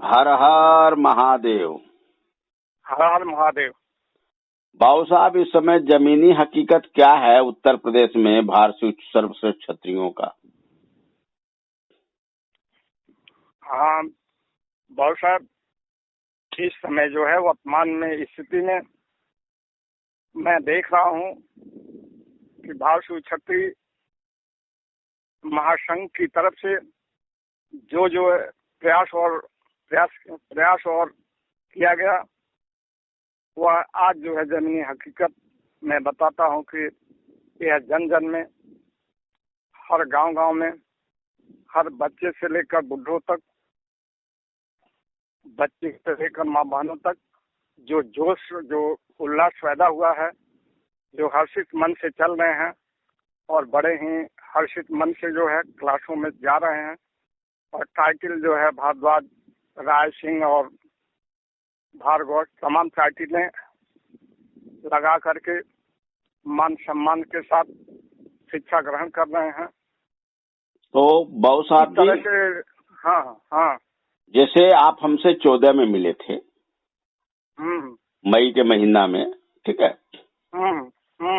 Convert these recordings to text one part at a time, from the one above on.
हर हर महादेव। हर हर महादेव। बाबू साहब, इस समय जमीनी हकीकत क्या है उत्तर प्रदेश में भारतीय सर्वश्रेष्ठ क्षत्रियों का? हाँ बाबू साहब, इस समय जो है वर्तमान में स्थिति में मैं देख रहा हूँ कि भारतीय क्षत्रिय महासंघ की तरफ से जो प्रयास और किया गया, वह आज जो है जमीनी हकीकत मैं बताता हूँ कि यह जन जन में, हर गांव में, हर बच्चे से लेकर बुढ़ों तक, बच्चे से लेकर माँ बहनों तक जो जोश, जो उल्लास पैदा हुआ है, जो हर्षित मन से चल रहे हैं और बड़े ही हर्षित मन से जो है क्लासों में जा रहे हैं। और टाइटल जो है भारद्वाज, राय सिंह और भार्गव, तमाम टाइटलें लगा करके मान सम्मान के साथ शिक्षा ग्रहण कर रहे हैं। तो बाबू साहब जी, हाँ, जैसे आप हमसे 14 में मिले थे, मई के महीना में, ठीक है?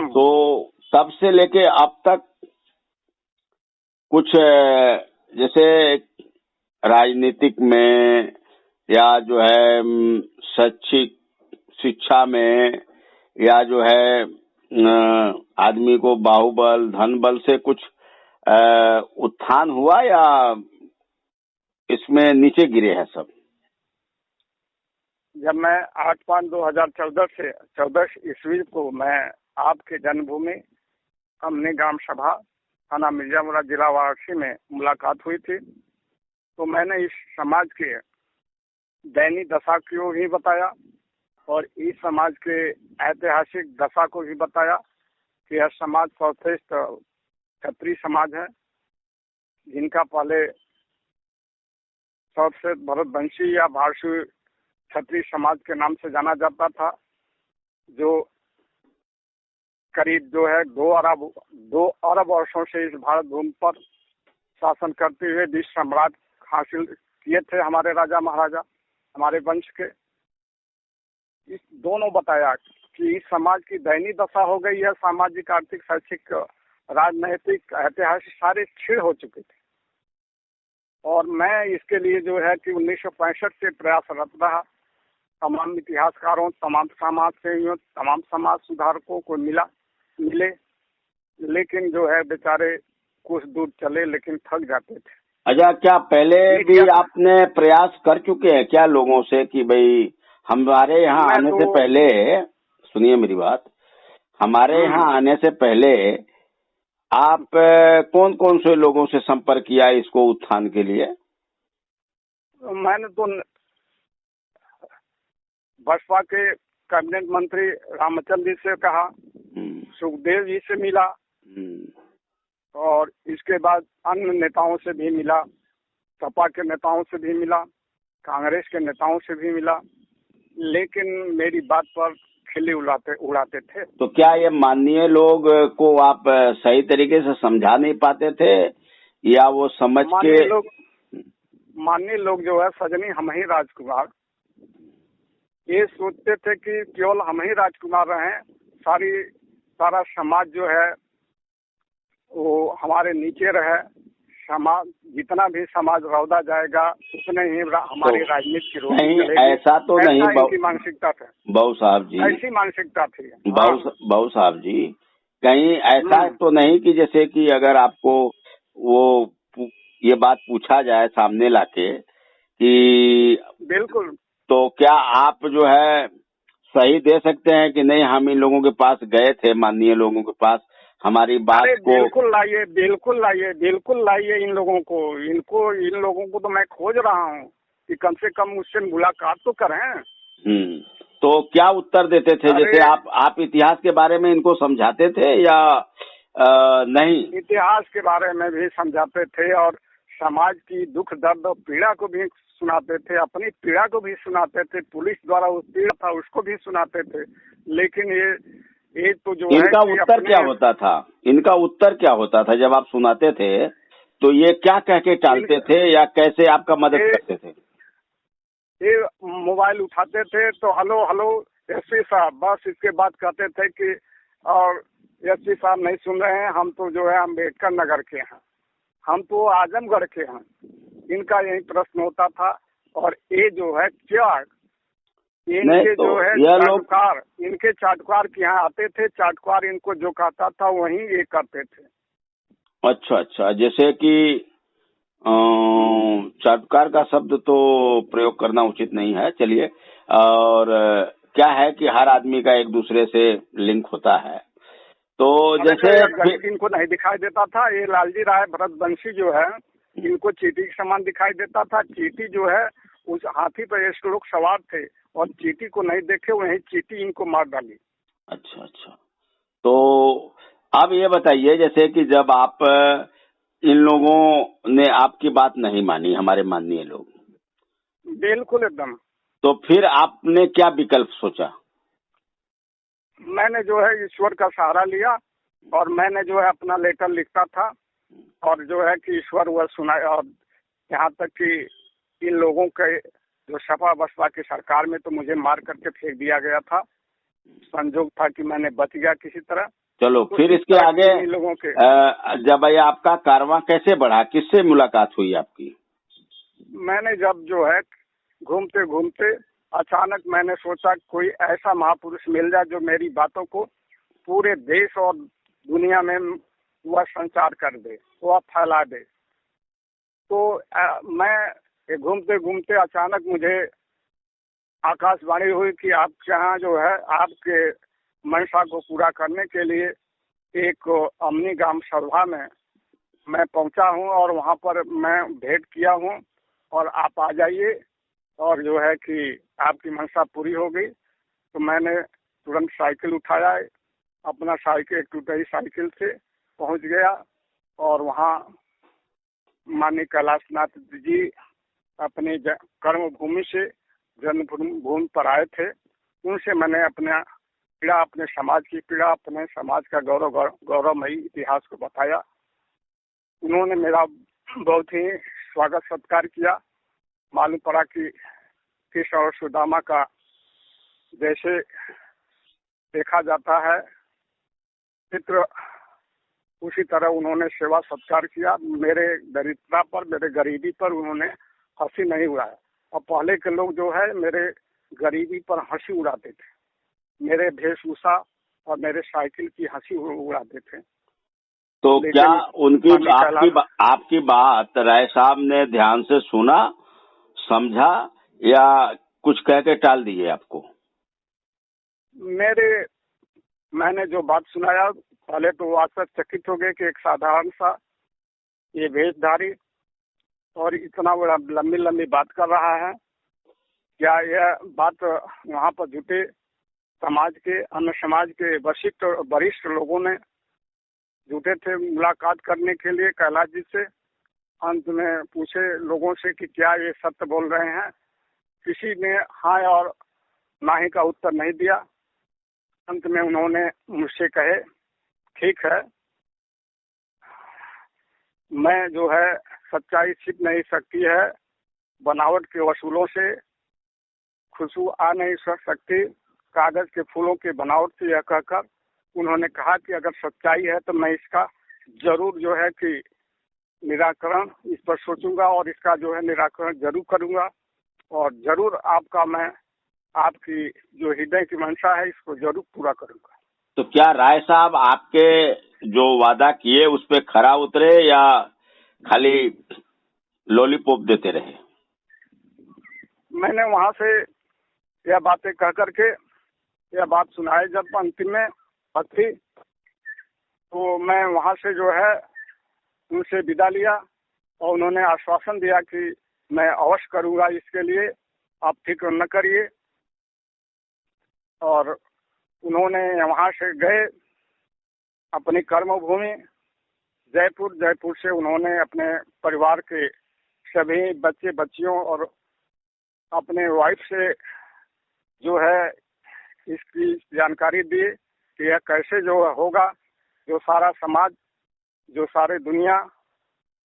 तो तब से लेके अब तक कुछ जैसे राजनीतिक में या जो है शैक्षिक शिक्षा में या जो है आदमी को बाहुबल धन बल से कुछ उत्थान हुआ या इसमें नीचे गिरे हैं सब? जब मैं 8/5/2014 ईस्वी को मैं आपके जन्मभूमि हमने ग्राम सभा थाना मिर्जापुर जिला वाराणसी में मुलाकात हुई थी, तो मैंने इस समाज के दैनिक दशा को भी बताया और इस समाज के ऐतिहासिक दशा को भी बताया कि यह समाज सर्वश्रेष्ठ क्षत्रिय समाज है, जिनका पहले सर्वश्रेष्ठ भरतवंशी या भारतीय क्षत्रिय समाज के नाम से जाना जाता था, जो करीब जो है 2 अरब वर्षों से इस भारत भूमि पर शासन करते हुए विश्व सम्राट हासिल किए थे हमारे राजा महाराजा, हमारे वंश के। इस दोनों बताया कि इस समाज की दयनीय दशा हो गई है, सामाजिक, आर्थिक, शैक्षिक, राजनैतिक, ऐतिहासिक सारे क्षीण हो चुके थे। और मैं इसके लिए जो है कि 1965 से प्रयासरत रहा, तमाम इतिहासकारों, तमाम समाज सेवियों, तमाम समाज सुधारकों को मिले, लेकिन जो है बेचारे कुछ दूर चले लेकिन थक जाते थे। अच्छा, क्या पहले भी आपने प्रयास कर चुके हैं क्या लोगों से कि भाई हमारे यहाँ आने से पहले, सुनिए मेरी बात, हमारे यहाँ आने से पहले आप कौन कौन से लोगों से संपर्क किया इसको उत्थान के लिए? मैंने तो बसपा के कैबिनेट मंत्री रामचंद्र जी से कहा, सुखदेव जी से मिला और इसके बाद अन्य नेताओं से भी मिला, सपा के नेताओं से भी मिला, कांग्रेस के नेताओं से भी मिला, लेकिन मेरी बात पर खिल्ली उड़ाते थे। तो क्या ये माननीय लोग को आप सही तरीके से समझा नहीं पाते थे या वो समझ के? माननीय लोग जो है सजनी हम ही राजकुमार, ये सोचते थे कि केवल हम ही राजकुमार रहें, सारा समाज जो है वो हमारे नीचे रहे। समाज जितना भी समाज रौदा जाएगा उतने ही हमारी राजनीति की रोटी चलेगी। ऐसा तो नहीं, इनकी मानसिकता था बाबू साहब जी, ऐसी मानसिकता थी। बाबू साहब जी, कहीं ऐसा तो नहीं कि जैसे कि अगर आपको वो ये बात पूछा जाए सामने लाके कि बिल्कुल, तो क्या आप जो है सही दे सकते हैं कि नहीं हम इन लोगों के पास गए थे, माननीय लोगों के पास, हमारी बात को? बिल्कुल लाइए इन लोगों को। इन लोगों को तो मैं खोज रहा हूँ कि कम से कम मुझसे मुलाकात तो करें। तो क्या उत्तर देते थे? जैसे आप इतिहास के बारे में इनको समझाते थे या नहीं? इतिहास के बारे में भी समझाते थे और समाज की दुख दर्द और पीड़ा को भी सुनाते थे, अपनी पीड़ा को भी सुनाते थे, पुलिस द्वारा उस पीड़ा था उसको भी सुनाते थे। लेकिन ये तो जो इनका उत्तर क्या होता था? इनका उत्तर क्या होता था जब आप सुनाते थे? तो ये क्या कह के टालते थे या कैसे आपका मदद करते थे? ये मोबाइल उठाते थे तो हेलो हेलो एसपी साहब, बस इसके बाद कहते थे कि और एसपी साहब नहीं सुन रहे हैं, हम तो जो है अम्बेडकर नगर के हैं, हम तो आजमगढ़ के हैं। इनका यही प्रश्न होता था। और ये जो है क्या इनके तो जो है यह चाटुकार, इनके चाटुकार के यहाँ आते थे, चाटुकार इनको जो कहता था वही ये करते थे। अच्छा अच्छा, जैसे कि चाटुकार का शब्द तो प्रयोग करना उचित नहीं है, चलिए। और क्या है कि हर आदमी का एक दूसरे से लिंक होता है, तो जैसे गणित इनको नहीं दिखाई देता था। ये लालजी राय भरतवंशी जो है, इनको चींटी के समान दिखाई देता था। चींटी जो है उस हाथी पर ये लोग सवार थे और चींटी को नहीं देखे, वही चींटी इनको मार डाली। अच्छा अच्छा, तो आप ये बताइए जैसे कि जब आप इन लोगों ने आपकी बात नहीं मानी, हमारे माननीय लोग, बिल्कुल एकदम, तो फिर आपने क्या विकल्प सोचा? मैंने जो है ईश्वर का सहारा लिया और मैंने जो है अपना लेटर लिखता था और जो है कि ईश्वर वह सुनाए। और यहाँ तक कि इन लोगों के जो सपा बसपा की सरकार में तो मुझे मार करके फेंक दिया गया था। संजोग था कि मैंने बच गया किसी तरह। चलो तो फिर इसके आगे इन लोगों के जब ये आपका कारवां कैसे बढ़ा, किससे मुलाकात हुई आपकी? मैंने जब जो है घूमते घूमते अचानक मैंने सोचा कोई ऐसा महापुरुष मिल जाए जो मेरी बातों को पूरे देश और दुनिया में वह संचार कर दे, वह फैला दे। तो मैं घूमते घूमते अचानक मुझे आकाशवाणी हुई कि आपके यहाँ जो है आपके मंशा को पूरा करने के लिए एक अमनी ग्राम सभा में मैं पहुंचा हूं और वहां पर मैं भेंट किया हूं और आप आ जाइए और जो है कि आपकी मंशा पूरी हो गई। तो मैंने तुरंत साइकिल उठाया, अपना साइकिल टूटी साइकिल से पहुंच गया और वहां माननीय कैलाशनाथ जी अपनी कर्म भूमि से जन्मभूमि पर आए थे। उनसे मैंने अपना पीड़ा, अपने समाज की पीड़ा, अपने समाज का गौरवमयी इतिहास को बताया। उन्होंने मेरा बहुत ही स्वागत सत्कार किया। मालूम पड़ा कि कृष्ण और सुदामा का जैसे देखा जाता है चित्र, उसी तरह उन्होंने सेवा सत्कार किया। मेरे दरिद्रता पर, मेरे गरीबी पर उन्होंने हंसी नहीं उड़ाया। और पहले के लोग जो है मेरे गरीबी पर हंसी उड़ाते थे, मेरे वेशभूषा और मेरे साइकिल की हंसी उड़ाते थे। तो क्या उनकी आपकी बात राय साहब ने ध्यान से सुना, समझा या कुछ कह के टाल दिए आपको? मैंने जो बात सुनाया, पहले तो वो आश्चर्यचकित हो गए कि एक साधारण सा ये वेशधारी और इतना बड़ा लंबी लंबी बात कर रहा है। क्या यह बात वहाँ पर जुटे समाज के, अन्य समाज के वरिष्ठ लोगों ने जुटे थे मुलाकात करने के लिए कैलाश जी से। अंत में पूछे लोगों से कि क्या ये सत्य बोल रहे हैं। किसी ने हाँ और नाही का उत्तर नहीं दिया। अंत में उन्होंने मुझसे कहे, ठीक है, मैं जो है सच्चाई छिप नहीं सकती है, बनावट के वसूलों से खुशबू आ नहीं सकती, कागज के फूलों के बनावट से। यह कहकर उन्होंने कहा कि अगर सच्चाई है तो मैं इसका जरूर जो है कि निराकरण इस पर सोचूंगा और इसका जो है निराकरण जरूर करूंगा और जरूर आपका मैं आपकी जो हृदय की मंशा है इसको जरूर पूरा करूंगा। तो क्या राय साहब आपके जो वादा किए उस पे खरा उतरे या खाली लॉलीपॉप देते रहे? मैंने वहां से यह बातें कह करके यह बात सुनाई जब अंतिम में पत्री, तो मैं वहां से जो है उनसे विदा लिया और उन्होंने आश्वासन दिया कि मैं अवश्य करूंगा इसके लिए, आप फिक्र न करिए। और उन्होंने वहां से गए अपनी कर्मभूमि जयपुर। जयपुर से उन्होंने अपने परिवार के सभी बच्चे बच्चियों और अपने वाइफ से जो है इसकी जानकारी दी कि यह कैसे जो होगा, जो सारा समाज, जो सारे दुनिया,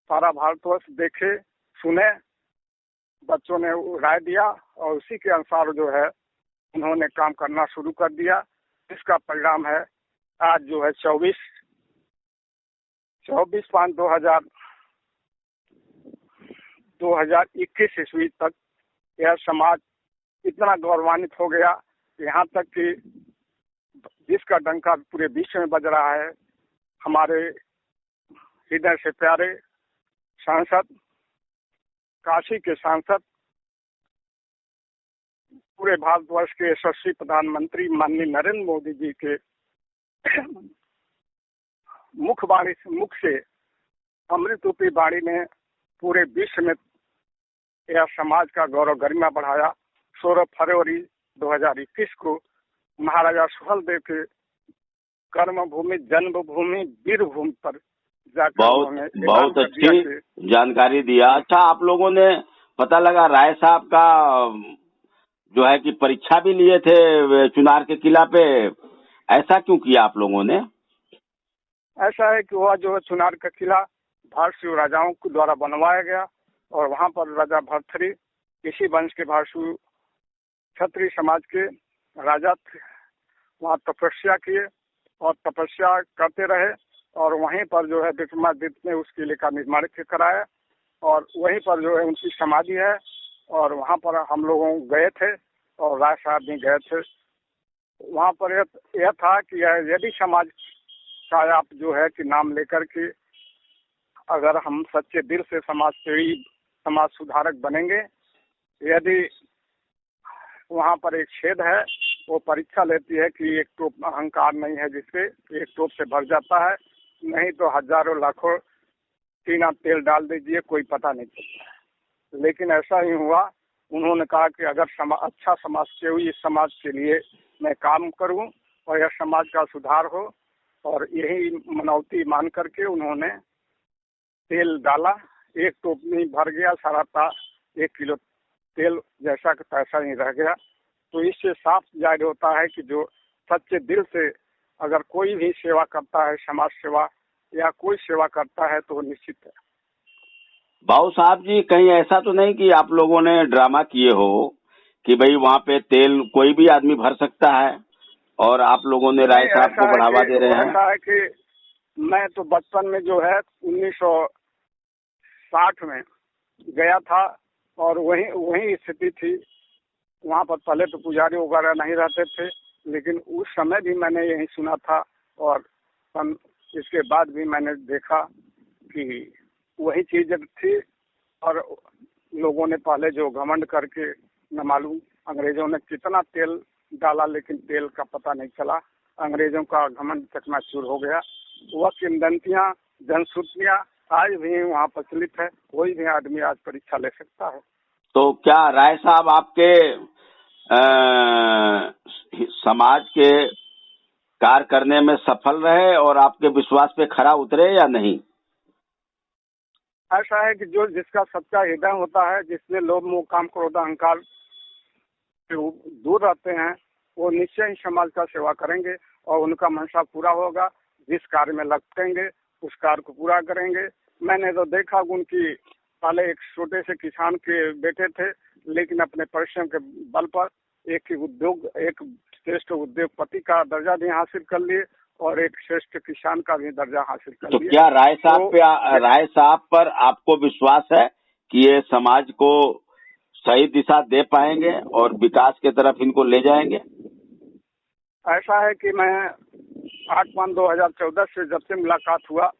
सारा भारतवर्ष देखे सुने बच्चों ने राय दिया और उसी के अनुसार जो है उन्होंने काम करना शुरू कर दिया। इसका परिणाम है आज जो है 24/5/2021 ईस्वी तक यह समाज इतना गौरवान्वित हो गया, यहाँ तक कि जिसका डंका पूरे विश्व में बज रहा है, हमारे हृदय से प्यारे सांसद, काशी के सांसद, पूरे भारतवर्ष के यशस्वी प्रधानमंत्री माननीय नरेंद्र मोदी जी के मुख से अमृत रूपी वाणी ने पूरे विश्व में यह समाज का गौरव गरिमा बढ़ाया। 16 फरवरी 2021 को महाराजा सुहेलदेव के कर्मभूमि, जन्मभूमि, वीरभूमि पर जाकर बहुत अच्छी जानकारी दिया। अच्छा, आप लोगों ने पता लगा राय साहब का जो है कि परीक्षा भी लिए थे चुनार के किला पे, ऐसा क्यों किया आप लोगों ने? ऐसा है कि वह जो है चुनार का किला भारतीय राजाओं के द्वारा बनवाया गया और वहां पर राजा भर्तृहरि इसी वंश के भारतीय क्षत्रिय समाज के राजा थे, वहाँ तपस्या किए और तपस्या करते रहे और वहीं पर जो है विक्रमादित्य ने उस किले का निर्माण कराया और वहीं पर जो है उनकी समाधि है और वहाँ पर हम लोगों गए थे और राय साहब भी गए थे। वहाँ पर यह था कि यदि समाज का आप जो है कि नाम लेकर के अगर हम सच्चे दिल से समाज सेवी, समाज सुधारक बनेंगे, यदि वहाँ पर एक छेद है, वो परीक्षा लेती है कि एक टोप अहंकार नहीं है जिससे एक टोप से भर जाता है, नहीं तो हजारों लाखों टीना तेल डाल दीजिए, कोई पता नहीं चलता। लेकिन ऐसा ही हुआ। उन्होंने कहा कि अगर अच्छा समाज सेवी इस समाज के लिए मैं काम करूं और यह समाज का सुधार हो, और यही मनौती मान करके उन्होंने तेल डाला। एक टोप में भर गया सारा था, 1 किलो तेल जैसा का तैसा ही रह गया। तो इससे साफ जाहिर होता है कि जो सच्चे दिल से अगर कोई भी सेवा करता है, समाज सेवा या कोई सेवा करता है, तो वो निश्चित है। बाबू साहब जी, कहीं ऐसा तो नहीं कि आप लोगों ने ड्रामा किए हो कि भाई वहाँ पे तेल कोई भी आदमी भर सकता है और आप लोगों ने राय साहब को बढ़ावा दे रहे हैं? ऐसा है कि मैं तो बचपन में जो है 1960 में गया था और वही स्थिति थी। वहाँ पर पहले तो पुजारी वगैरह नहीं रहते थे, लेकिन उस समय भी मैंने यही सुना था और इसके बाद भी मैंने देखा कि वही चीज थी। और लोगों ने पहले जो घमंड करके न मालूम अंग्रेजों ने कितना तेल डाला, लेकिन तेल का पता नहीं चला। अंग्रेजों का घमंड चकनाचूर हो गया। वह किंवदंतियां, जनश्रुतियां आज भी वहाँ प्रचलित है। कोई भी आदमी आज परीक्षा ले सकता है। तो क्या राय साहब आपके समाज के कार्य करने में सफल रहे और आपके विश्वास पे खरा उतरे या नहीं? ऐसा है कि जो जिसका सच्चा हृदय होता है, जिसमें लोभ मोह काम क्रोध अहंकार से दूर रहते हैं, वो निश्चय ही समाज का सेवा करेंगे और उनका मनसा पूरा होगा। जिस कार्य में लगेंगे उस कार्य को पूरा करेंगे। मैंने तो देखा उनकी पहले एक छोटे से किसान के बेटे थे, लेकिन अपने परिश्रम के बल पर एक श्रेष्ठ उद्योगपति का दर्जा भी हासिल कर लिए और एक श्रेष्ठ किसान का भी दर्जा हासिल कर लिया। तो क्या राय साहब पर आपको विश्वास है कि ये समाज को सही दिशा दे पाएंगे और विकास के तरफ इनको ले जाएंगे? ऐसा है कि मैं 8/5/2014 से जब से मुलाकात हुआ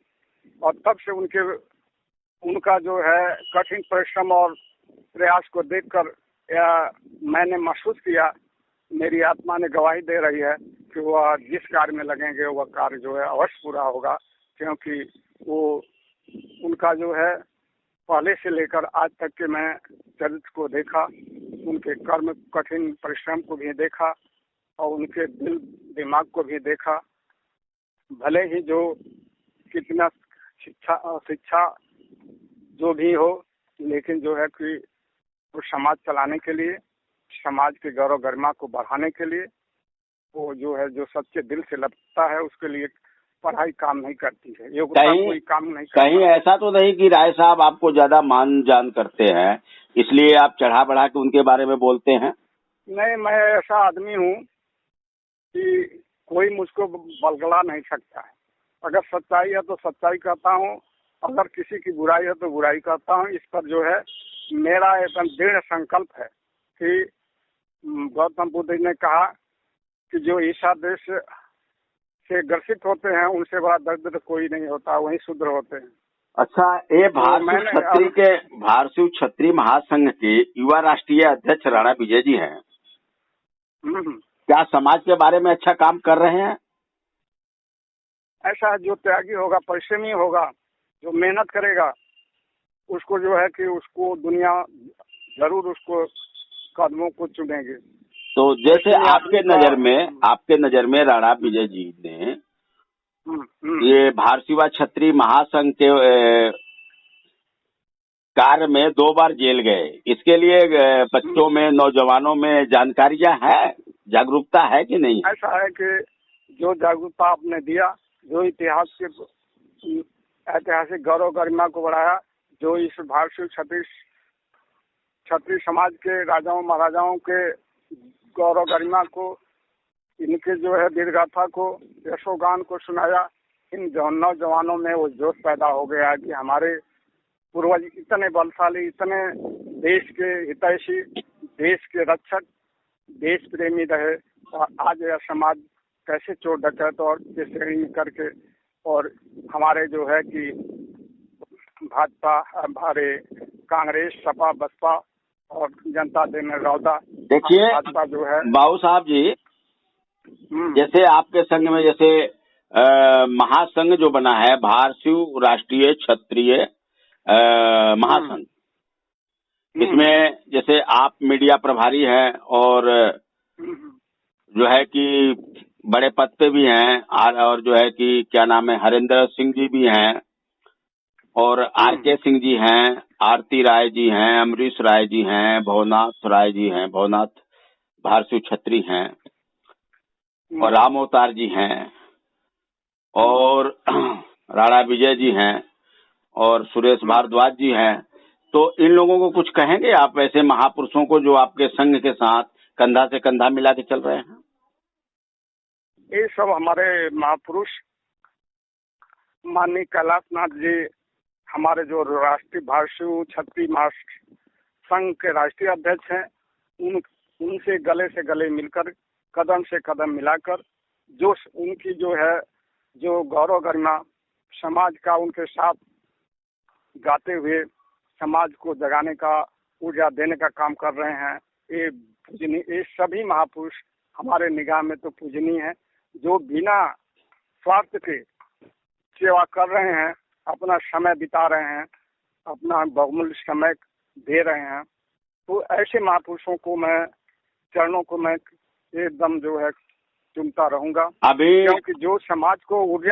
और तब से उनका जो है कठिन परिश्रम और प्रयास को देखकर मैंने महसूस किया, मेरी आत्मा ने गवाही दे रही है कि वह जिस कार्य में लगेंगे वह कार्य जो है अवश्य पूरा होगा। क्योंकि वो उनका जो है पहले से लेकर आज तक के मैं चरित्र को देखा, उनके कर्म कठिन परिश्रम को भी देखा और उनके दिल दिमाग को भी देखा। भले ही जो कितना शिक्षा जो भी हो, लेकिन जो है कि वो समाज चलाने के लिए, समाज के गौरव गरिमा को बढ़ाने के लिए, वो जो है जो सच्चे दिल से लगता है उसके लिए पढ़ाई काम नहीं करती है, योग्यता कोई काम नहीं करता। कहीं ऐसा तो नहीं कि राय साहब आपको ज्यादा मान जान करते हैं, इसलिए आप चढ़ा बढ़ा के उनके बारे में बोलते हैं? नहीं, मैं ऐसा आदमी हूँ कि कोई मुझको बलगला नहीं सकता है। अगर सच्चाई है तो सच्चाई कहता हूँ, अगर किसी की बुराई है तो बुराई कहता हूँ। इस पर जो है मेरा एकदम दृढ़ संकल्प है कि गौतम बुद्ध ने कहा कि जो ईर्ष्या देश से ग्रसित होते हैं उनसे बड़ा दरिद्र कोई नहीं होता, वही शूद्र होते हैं। अच्छा, ये भारतीय क्षत्रिय महासंघ के युवा राष्ट्रीय अध्यक्ष राणा विजय जी हैं, क्या समाज के बारे में अच्छा काम कर रहे हैं? ऐसा जो त्यागी होगा, परिश्रमी होगा, जो मेहनत करेगा, उसको जो है कि उसको दुनिया जरूर उसको कदमों को चुनेंगे। तो जैसे आपके नजर में राणा विजय जी ने ये भारतीय क्षत्रिय महासंघ के कार्य में 2 बार जेल गए, इसके लिए बच्चों में, नौजवानों में जानकारियां है, जागरूकता है कि नहीं? ऐसा है कि जो जागरूकता आपने दिया, जो इतिहास के ऐतिहासिक गौरव गरिमा को बढ़ाया, जो इस भारतीय क्षत्रिय समाज के राजाओं महाराजाओं के गौरव गरिमा को, इनके जो है वीरगाथा को, यशोगान को सुनाया, इन नौजवानों में वो जोश पैदा हो गया कि हमारे पूर्वज इतने बलशाली, इतने देश के हितैषी, देश के रक्षक, देश प्रेमी रहे, और आज यह समाज कैसे चोर डकैत और के श्रेणी में करके, और हमारे जो है कि भाजपा, हमारे कांग्रेस, सपा, बसपा और जनता दल में रौदा। देखिए भाजपा जो है बाबू साहब जी, जैसे आपके संघ में जैसे महासंघ जो बना है, भारतीय राष्ट्रीय क्षत्रिय महासंघ, इसमें जैसे आप मीडिया प्रभारी हैं और जो है कि बड़े पद पे भी हैं, और जो है कि क्या नाम है, हरेंद्र सिंह जी भी हैं, और आर.के. सिंह जी हैं, आरती राय जी हैं, अमरीश राय जी हैं, भवनाथ राय जी हैं, भवनाथ भारतीय क्षत्रिय हैं, और राम अवतार जी हैं, और राणा विजय जी हैं, और सुरेश भारद्वाज जी हैं। तो इन लोगों को कुछ कहेंगे आप, ऐसे महापुरुषों को जो आपके संघ के साथ कंधा से कंधा मिला के चल रहे हैं? ये सब हमारे महापुरुष माननीय कैलाशनाथ जी, हमारे जो राष्ट्रीय भारतीय क्षत्रिय महासंघ के राष्ट्रीय अध्यक्ष हैं, उनसे गले से गले मिलकर, कदम से कदम मिलाकर, जो उनकी जो है जो गौरव गरिमा समाज का, उनके साथ गाते हुए समाज को जगाने का, ऊर्जा देने का काम कर रहे हैं। ये सभी महापुरुष हमारे निगाह में तो पूजनीय है, जो बिना स्वार्थ के सेवा कर रहे हैं, अपना समय बिता रहे हैं, अपना बहुमूल्य समय दे रहे हैं। तो ऐसे महापुरुषों को मैं, चरणों को मैं एकदम जो है चुनता रहूंगा, क्योंकि जो समाज को ऊर्जा